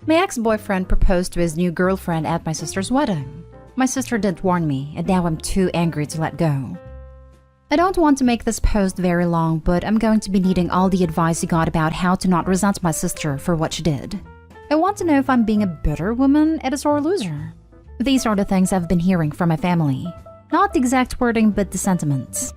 My ex-boyfriend proposed to his new girlfriend at my sister's wedding. My sister didn't warn me, and now I'm too angry to let go. I don't want to make this post very long, but I'm going to be needing all the advice you got about how to not resent my sister for what she did. I want to know if I'm being a bitter woman and a sore loser. These are the things I've been hearing from my family. Not the exact wording, but the sentiments.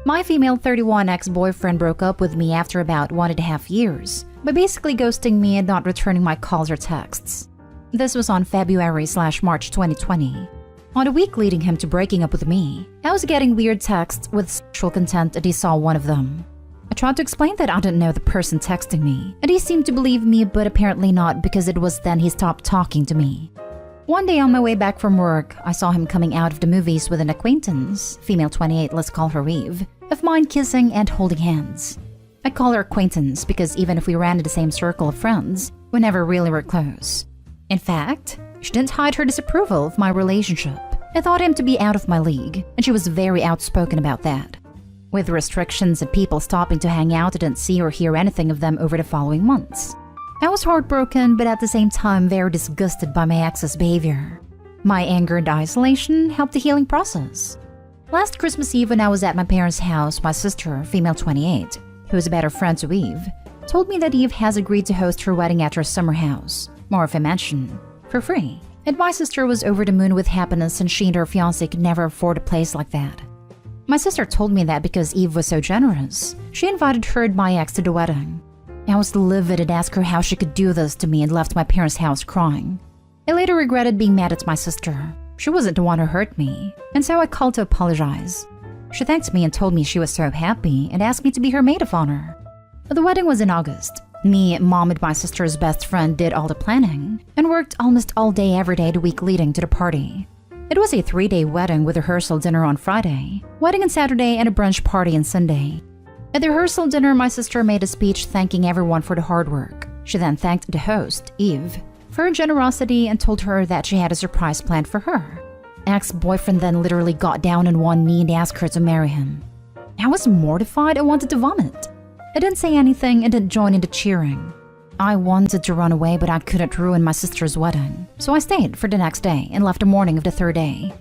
My female 31 ex-boyfriend broke up with me after about 1.5 years, by basically ghosting me and not returning my calls or texts. This was on February/March 2020. On the week leading him to breaking up with me, I was getting weird texts with sexual content and he saw one of them. I tried to explain that I didn't know the person texting me, and he seemed to believe me, but apparently not, because it was then he stopped talking to me. One day on my way back from work, I saw him coming out of the movies with an acquaintance, female 28, let's call her Eve, of mine, kissing and holding hands. I call her acquaintance because even if we ran in the same circle of friends, we never really were close. In fact, she didn't hide her disapproval of my relationship. I thought him to be out of my league, and she was very outspoken about that. With restrictions and people stopping to hang out, I didn't see or hear anything of them over the following months. I was heartbroken, but at the same time very disgusted by my ex's behavior. My anger and isolation helped the healing process. Last Christmas Eve when I was at my parents' house, my sister, female 28, who is a better friend to Eve, told me that Eve has agreed to host her wedding at her summer house, more of a mansion, for free. And my sister was over the moon with happiness, and she and her fiancé could never afford a place like that. My sister told me that because Eve was so generous, she invited her and my ex to the wedding. I was livid and asked her how she could do this to me and left my parents' house crying. I later regretted being mad at my sister. She wasn't the one who hurt me, and so I called to apologize. She thanked me and told me she was so happy and asked me to be her maid of honor. The wedding was in August. Me, mom, and my sister's best friend did all the planning and worked almost all day every day the week leading to the party. It was a 3-day wedding with rehearsal dinner on Friday, wedding on Saturday, and a brunch party on Sunday. At the rehearsal dinner, my sister made a speech thanking everyone for the hard work. She then thanked the host, Eve, for her generosity and told her that she had a surprise planned for her. Ex-boyfriend then literally got down on one knee and asked her to marry him. I was mortified and wanted to vomit. I didn't say anything and didn't join in the cheering. I wanted to run away, but I couldn't ruin my sister's wedding, so I stayed for the next day and left the morning of the 3rd day.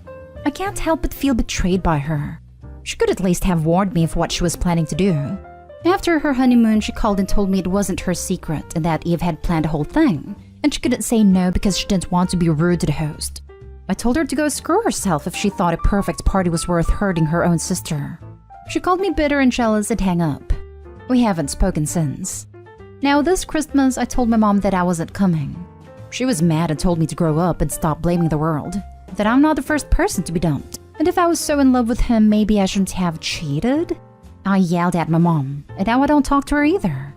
I can't help but feel betrayed by her. She could at least have warned me of what she was planning to do. After her honeymoon, she called and told me it wasn't her secret and that Eve had planned the whole thing, and she couldn't say no because she didn't want to be rude to the host. I told her to go screw herself if she thought a perfect party was worth hurting her own sister. She called me bitter and jealous and hung up. We haven't spoken since. Now this Christmas, I told my mom that I wasn't coming. She was mad and told me to grow up and stop blaming the world, that I'm not the first person to be dumped, and if I was so in love with him, maybe I shouldn't have cheated? I yelled at my mom, and now I don't talk to her either.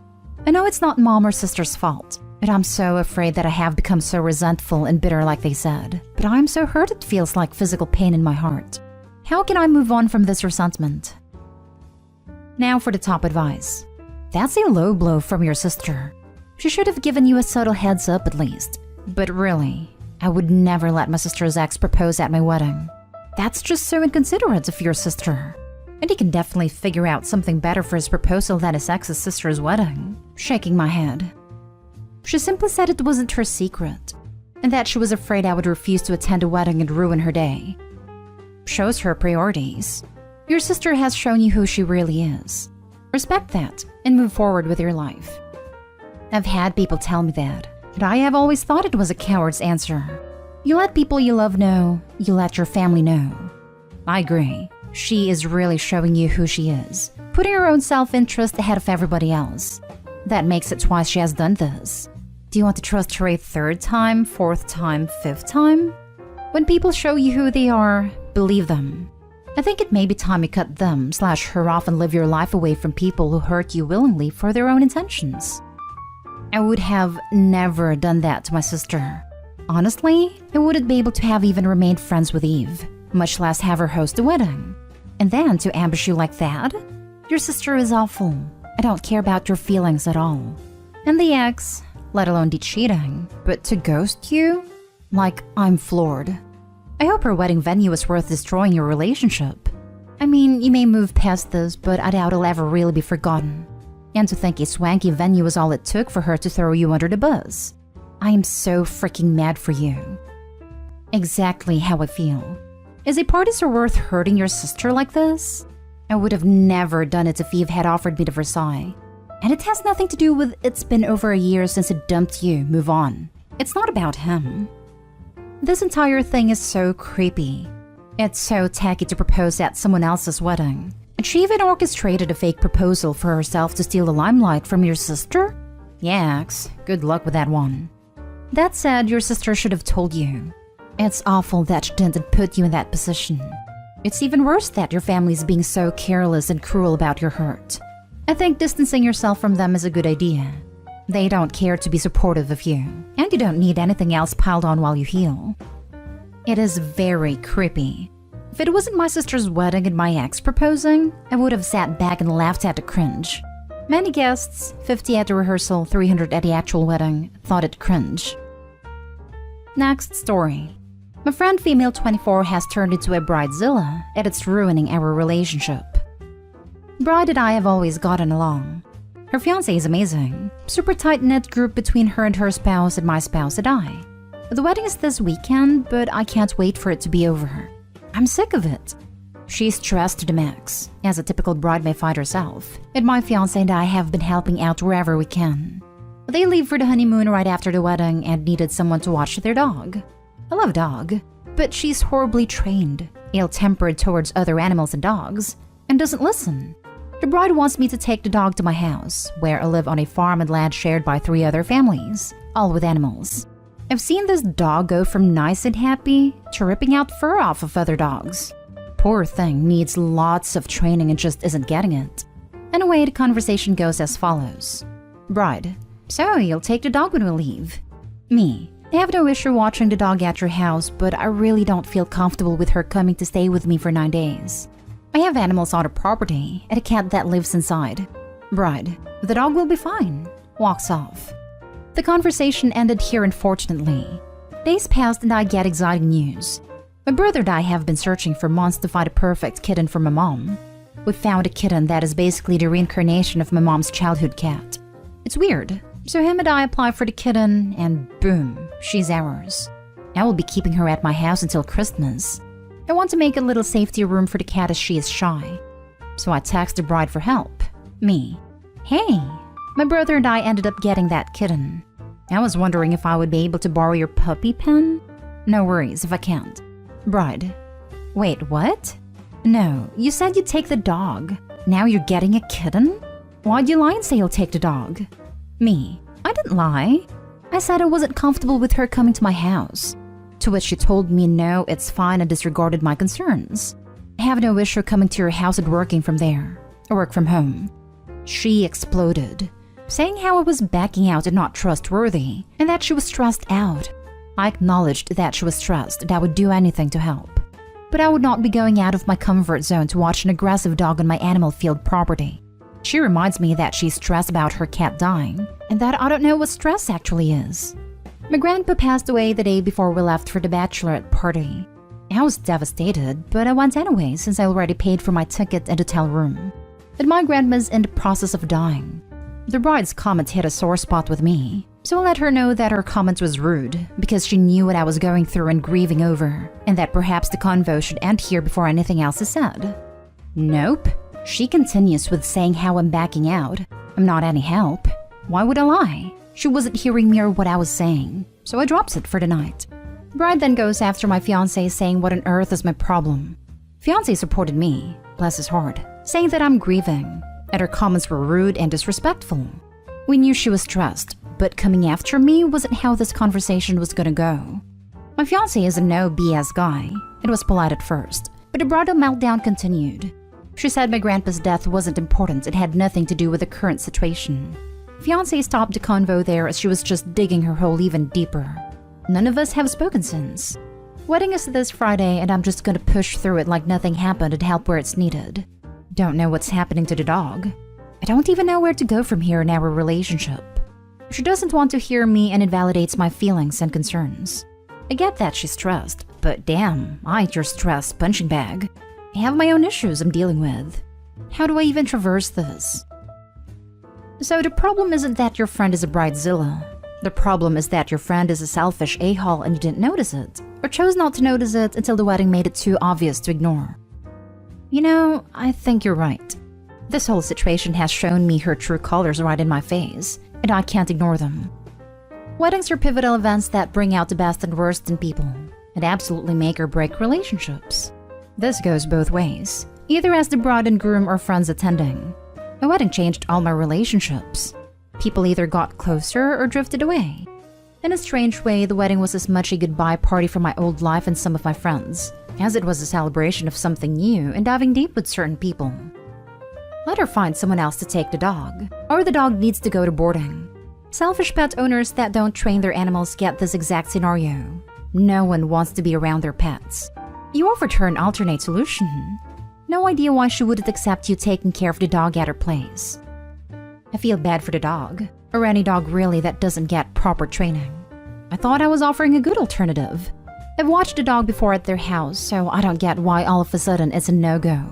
I know it's not mom or sister's fault, but I'm so afraid that I have become so resentful and bitter like they said. But I'm so hurt it feels like physical pain in my heart. How can I move on from this resentment? Now for the top advice. That's a low blow from your sister. She should have given you a subtle heads up at least. But really, I would never let my sister's ex propose at my wedding. That's just so inconsiderate of your sister. And he can definitely figure out something better for his proposal than his ex's sister's wedding. Shaking my head. She simply said it wasn't her secret, and that she was afraid I would refuse to attend a wedding and ruin her day. Shows her priorities. Your sister has shown you who she really is. Respect that, and move forward with your life. I've had people tell me that, and I have always thought it was a coward's answer. You let people you love know, you let your family know. I agree. She is really showing you who she is, putting her own self-interest ahead of everybody else. That makes it twice she has done this. Do you want to trust her a 3rd time, 4th time, 5th time? When people show you who they are, believe them. I think it may be time you cut them/her off and live your life away from people who hurt you willingly for their own intentions. I would have never done that to my sister. Honestly, I wouldn't be able to have even remained friends with Eve, much less have her host a wedding. And then to ambush you like that? Your sister is awful. I don't care about your feelings at all. And the ex, let alone the cheating, but to ghost you? Like, I'm floored. I hope her wedding venue is worth destroying your relationship. I mean, you may move past this, but I doubt it'll ever really be forgotten. And to think a swanky venue was all it took for her to throw you under the bus. I am so freaking mad for you. Exactly how I feel. Is a party so worth hurting your sister like this? I would have never done it if Eve had offered me to Versailles. And it has nothing to do with it's been over a year since it dumped you, move on. It's not about him. This entire thing is so creepy. It's so tacky to propose at someone else's wedding. And she even orchestrated a fake proposal for herself to steal the limelight from your sister? Yaks, good luck with that one. That said, your sister should have told you. It's awful that she didn't put you in that position. It's even worse that your family's being so careless and cruel about your hurt. I think distancing yourself from them is a good idea. They don't care to be supportive of you, and you don't need anything else piled on while you heal. It is very creepy. If it wasn't my sister's wedding and my ex proposing, I would have sat back and laughed at the cringe. Many guests, 50 at the rehearsal, 300 at the actual wedding, thought it cringe. Next story. My friend female 24 has turned into a bridezilla, and it's ruining our relationship. Bride and I have always gotten along. Her fiancé is amazing. Super tight-knit group between her and her spouse and my spouse and I. The wedding is this weekend, but I can't wait for it to be over. I'm sick of it. She's stressed to the max, as a typical bride may find herself, and my fiancé and I have been helping out wherever we can. They leave for the honeymoon right after the wedding and needed someone to watch their dog. I love dog, but she's horribly trained, ill-tempered towards other animals and dogs, and doesn't listen. The bride wants me to take the dog to my house, where I live on a farm and land shared by 3 other families, all with animals. I've seen this dog go from nice and happy to ripping out fur off of other dogs. Poor thing needs lots of training and just isn't getting it. Anyway, the conversation goes as follows. Bride, so you'll take the dog when we leave? Me, I have no issue watching the dog at your house, but I really don't feel comfortable with her coming to stay with me for 9 days. I have animals on the property and a cat that lives inside. Bride, the dog will be fine. Walks off. The conversation ended here, unfortunately. Days passed and I get exciting news. My brother and I have been searching for months to find a perfect kitten for my mom. We found a kitten that is basically the reincarnation of my mom's childhood cat. It's weird. So him and I apply for the kitten and boom, she's ours. I will be keeping her at my house until Christmas. I want to make a little safety room for the cat as she is shy. So I text the bride for help. Me. Hey, my brother and I ended up getting that kitten. I was wondering if I would be able to borrow your puppy pen? No worries if I can't. Bride. Wait, what? No, you said you'd take the dog. Now you're getting a kitten? Why'd you lie and say you'll take the dog? Me. I didn't lie. I said I wasn't comfortable with her coming to my house. To which she told me no, it's fine, and disregarded my concerns. I have no issue coming to your house and working from there. I work from home. She exploded, saying how I was backing out and not trustworthy, and that she was stressed out. I acknowledged that she was stressed and I would do anything to help. But I would not be going out of my comfort zone to watch an aggressive dog on my animal field property. She reminds me that she's stressed about her cat dying, and that I don't know what stress actually is. My grandpa passed away the day before we left for the bachelorette party. I was devastated, but I went anyway since I already paid for my ticket and hotel room. And my grandma's in the process of dying. The bride's comment hit a sore spot with me, so I let her know that her comment was rude because she knew what I was going through and grieving over, and that perhaps the convo should end here before anything else is said. Nope. She continues with saying how I'm backing out. I'm not any help. Why would I lie? She wasn't hearing me or what I was saying, so I drops it for the night. The bride then goes after my fiancé saying what on earth is my problem. Fiancé supported me, bless his heart, saying that I'm grieving, and her comments were rude and disrespectful. We knew she was stressed, but coming after me wasn't how this conversation was gonna go. My fiancé is a no BS guy. It was polite at first, but the bridal meltdown continued. She said my grandpa's death wasn't important, it had nothing to do with the current situation. Fiancé stopped the convo there as she was just digging her hole even deeper. None of us have spoken since. Wedding is this Friday and I'm just gonna push through it like nothing happened and help where it's needed. Don't know what's happening to the dog. I don't even know where to go from here in our relationship. She doesn't want to hear me and invalidates my feelings and concerns. I get that she's stressed, but damn, I ain't your stress punching bag. I have my own issues I'm dealing with. How do I even traverse this? So the problem isn't that your friend is a bridezilla. The problem is that your friend is a selfish a-hole and you didn't notice it, or chose not to notice it until the wedding made it too obvious to ignore. You know, I think you're right. This whole situation has shown me her true colors right in my face, and I can't ignore them. Weddings are pivotal events that bring out the best and worst in people, and absolutely make or break relationships. This goes both ways, either as the bride and groom or friends attending. My wedding changed all my relationships. People either got closer or drifted away. In a strange way, the wedding was as much a goodbye party for my old life and some of my friends, as it was a celebration of something new and diving deep with certain people. Let her find someone else to take the dog, or the dog needs to go to boarding. Selfish pet owners that don't train their animals get this exact scenario. No one wants to be around their pets. You offered her an alternate solution. No idea why she wouldn't accept you taking care of the dog at her place. I feel bad for the dog, or any dog really that doesn't get proper training. I thought I was offering a good alternative. I've watched the dog before at their house, so I don't get why all of a sudden it's a no-go.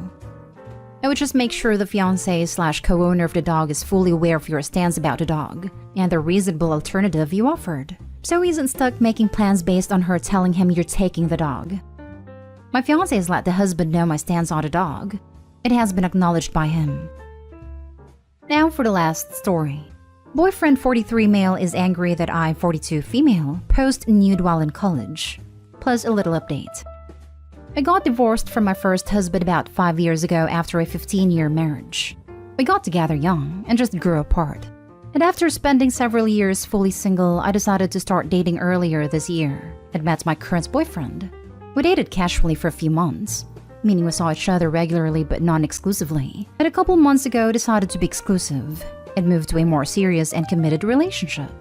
I would just make sure the fiancé/co-owner of the dog is fully aware of your stance about the dog, and the reasonable alternative you offered, so he isn't stuck making plans based on her telling him you're taking the dog. My fiancé has let the husband know my stance on the dog. It has been acknowledged by him. Now for the last story. Boyfriend 43 male is angry that I, 42 female, post nude while in college. Plus a little update. I got divorced from my first husband about 5 years ago after a 15-year marriage. We got together young and just grew apart. And after spending several years fully single, I decided to start dating earlier this year and met my current boyfriend. We dated casually for a few months, meaning we saw each other regularly but non-exclusively, and a couple months ago decided to be exclusive and moved to a more serious and committed relationship.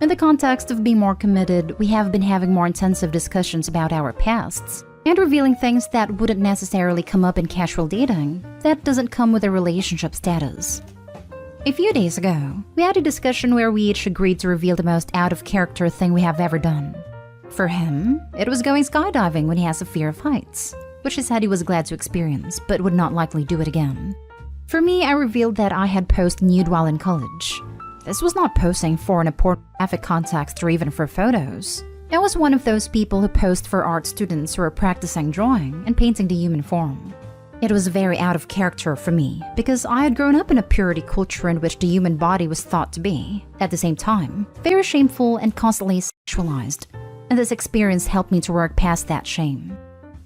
In the context of being more committed, we have been having more intensive discussions about our pasts and revealing things that wouldn't necessarily come up in casual dating that doesn't come with a relationship status. A few days ago, we had a discussion where we each agreed to reveal the most out-of-character thing we have ever done. For him, it was going skydiving when he has a fear of heights, which he said he was glad to experience, but would not likely do it again. For me, I revealed that I had posed nude while in college. This was not posing for an pornographic context or even for photos. I was one of those people who posed for art students who are practicing drawing and painting the human form. It was very out of character for me, because I had grown up in a purity culture in which the human body was thought to be, at the same time, very shameful and constantly sexualized. And this experience helped me to work past that shame.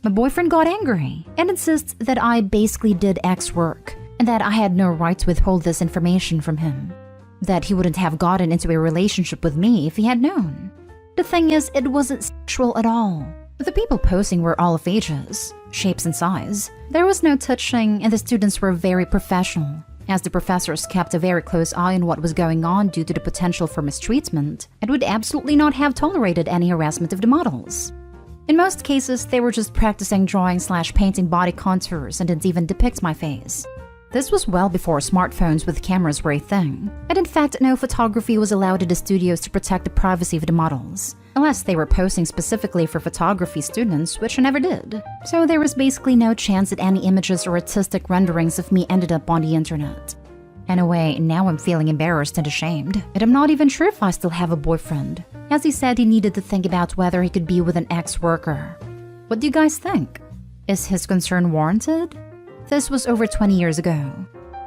My boyfriend got angry and insists that I basically did X work and that I had no right to withhold this information from him. That he wouldn't have gotten into a relationship with me if he had known. The thing is, it wasn't sexual at all. The people posing were all of ages, shapes and size. There was no touching and the students were very professional, as the professors kept a very close eye on what was going on due to the potential for mistreatment and would absolutely not have tolerated any harassment of the models. In most cases, they were just practicing drawing/painting body contours and didn't even depict my face. This was well before smartphones with cameras were a thing, and in fact, no photography was allowed in the studios to protect the privacy of the models, unless they were posing specifically for photography students, which I never did. So there was basically no chance that any images or artistic renderings of me ended up on the internet. Anyway, now I'm feeling embarrassed and ashamed, and I'm not even sure if I still have a boyfriend, as he said he needed to think about whether he could be with an ex-worker. What do you guys think? Is his concern warranted? This was over 20 years ago.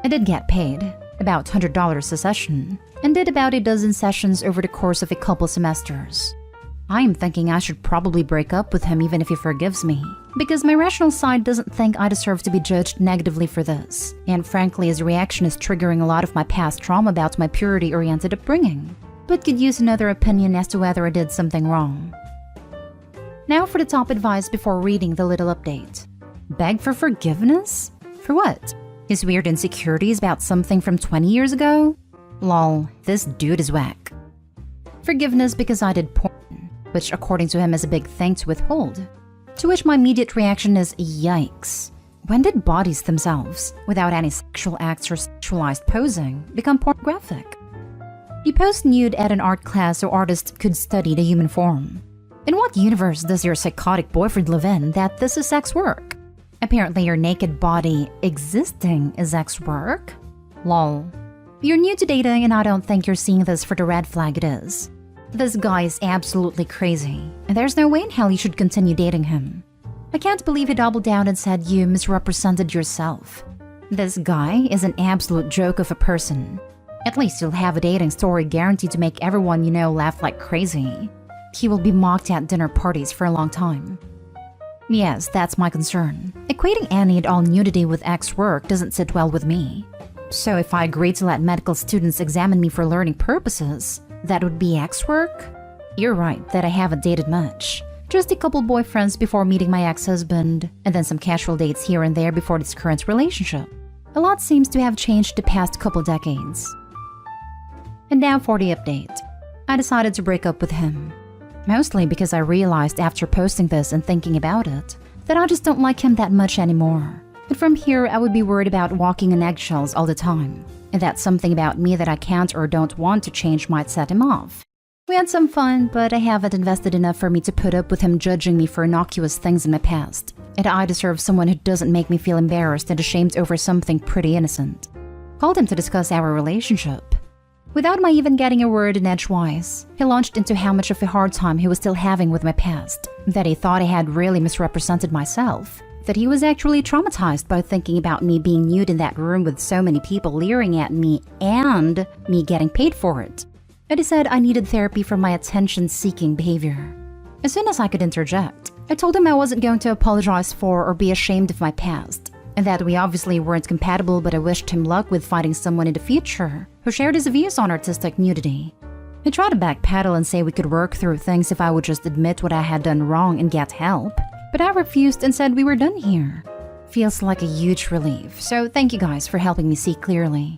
I did get paid, about $100 a session, and did about a dozen sessions over the course of a couple semesters. I am thinking I should probably break up with him even if he forgives me, because my rational side doesn't think I deserve to be judged negatively for this, and frankly his reaction is triggering a lot of my past trauma about my purity-oriented upbringing, but could use another opinion as to whether I did something wrong. Now for the top advice before reading the little update. Beg for forgiveness? For what? His weird insecurities about something from 20 years ago? Lol, this dude is whack. Forgiveness because I did porn, which according to him is a big thing to withhold. To which my immediate reaction is, yikes. When did bodies themselves, without any sexual acts or sexualized posing, become pornographic? You post nude at an art class so artists could study the human form. In what universe does your psychotic boyfriend live in that this is sex work? Apparently your naked body existing is sex work? Lol. You're new to dating and I don't think you're seeing this for the red flag it is. This guy is absolutely crazy, and there's no way in hell you should continue dating him. I can't believe he doubled down and said you misrepresented yourself. This guy is an absolute joke of a person. At least you'll have a dating story guaranteed to make everyone you know laugh like crazy. He will be mocked at dinner parties for a long time. Yes, that's my concern. Equating any and all nudity with ex work doesn't sit well with me. So if I agree to let medical students examine me for learning purposes, that would be ex work? You're right that I haven't dated much. Just a couple boyfriends before meeting my ex-husband, and then some casual dates here and there before this current relationship. A lot seems to have changed the past couple decades. And now for the update. I decided to break up with him. Mostly because I realized after posting this and thinking about it, that I just don't like him that much anymore. And from here, I would be worried about walking on eggshells all the time. And that something about me that I can't or don't want to change might set him off. We had some fun, but I haven't invested enough for me to put up with him judging me for innocuous things in my past. And I deserve someone who doesn't make me feel embarrassed and ashamed over something pretty innocent. Called him to discuss our relationship. Without my even getting a word in edgewise, he launched into how much of a hard time he was still having with my past, that he thought I had really misrepresented myself, that he was actually traumatized by thinking about me being nude in that room with so many people leering at me and me getting paid for it. And he said I needed therapy for my attention-seeking behavior. As soon as I could interject, I told him I wasn't going to apologize for or be ashamed of my past, and that we obviously weren't compatible, but I wished him luck with finding someone in the future who shared his views on artistic nudity. I tried to backpedal and say we could work through things if I would just admit what I had done wrong and get help, but I refused and said we were done here. Feels like a huge relief, so thank you guys for helping me see clearly.